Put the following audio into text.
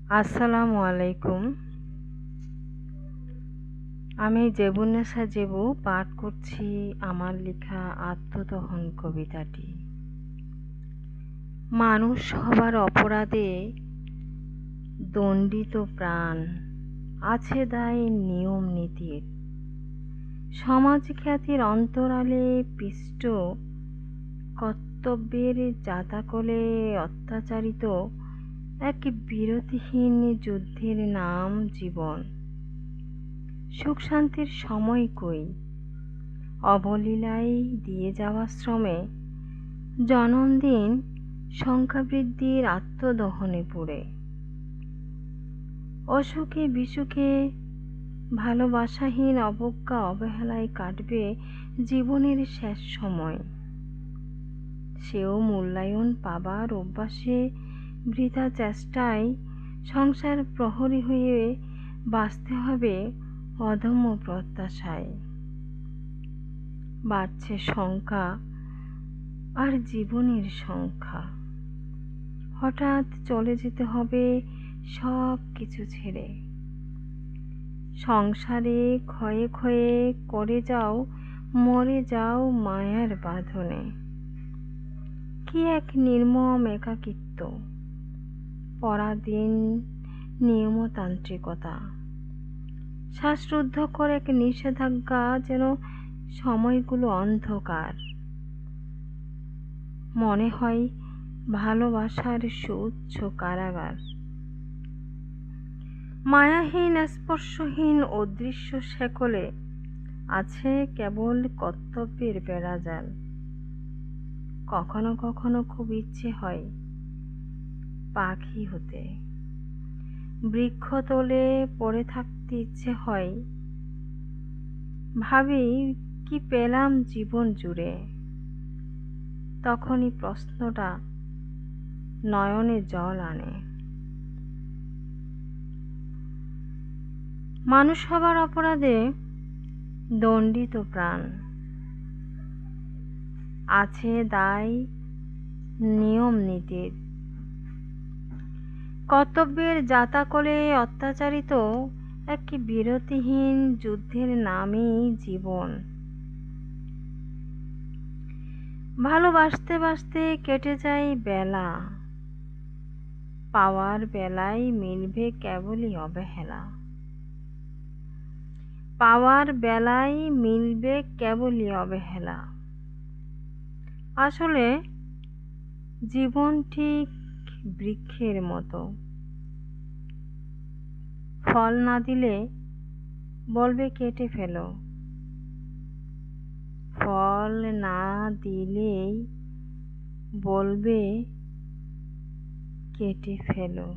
আসসালামু আলাইকুম। আমি জেবুন্নেসা জেবু পাঠ করছি আমার লেখা আত্মদহন কবিতাটি। মানুষ হবার অপরাধে দণ্ডিত প্রাণ, আছে দায় নিয়ম নীতির। সমাজ খ্যাতির অন্তরালে পিষ্ট, কর্তব্যের জাতাকলে অত্যাচারিত এক বিরতিহীন যুদ্ধের নাম জীবন। সুখ শান্তির সময় কই, অবলীলায় দিয়ে যাওয়া শ্রমে জনমদিন সংখ্যাবৃদ্ধির আত্মদহনে পুড়ে। অসুখে বিসুখে ভালোবাসাহীন অবজ্ঞা অবহেলায় কাটবে জীবনের শেষ সময়। সেও মূল্যায়ন পাবার অভ্যাসে বৃথা চেষ্টায় সংসার প্রহরী হয়ে বাঁচতে হবে অদম্য প্রত্যাশায়। বাড়ছে সংখ্যা আর জীবনের সংখ্যা। হঠাৎ চলে যেতে হবে সব কিছু ছেড়ে। সংসারে ক্ষয়ে ক্ষয়ে করে যাও, মরে যাও মায়ার বাঁধনে। কি এক নির্মম একাকিত্ব, পরাধীন নিয়মতান্ত্রিকতা, শ্বাসরুদ্ধকর এক নিষেধাজ্ঞা, যেন সময়গুলো অন্ধকার। মনে হয় ভালোবাসার সুউচ্চ কারাগার। মায়াহীন স্পর্শহীন অদৃশ্য শেকলে আছে কেবল কর্তব্যের বেড়াজাল। কখনো কখনো খুব ইচ্ছে হয় পাখি হতে, বৃক্ষতলে পড়ে থাকতে ইচ্ছে হয়। ভাবি কি পেলাম জীবন জুড়ে, তখনই প্রশ্নটা নয়নে জল আনে। মানুষ হবার অপরাধে দণ্ডিত প্রাণ, আছে দায় নিয়ম নীতির। কর্তব্যের জাতাকলে অত্যাচারিত এক বিরতিহীন যুদ্ধের নামই জীবন। ভালোবাসতে বাসতে কেটে যায় বেলা, পাওয়ার বেলায় মিলবে কেবলই অবহেলা। পাওয়ার বেলায় মিলবে কেবলই অবহেলা। আসলে জীবন ঠিক বৃক্ষের মতো, ফল না দিলে বলবে কেটে ফেলো, ফল না দিলেই বলবে কেটে ফেলো।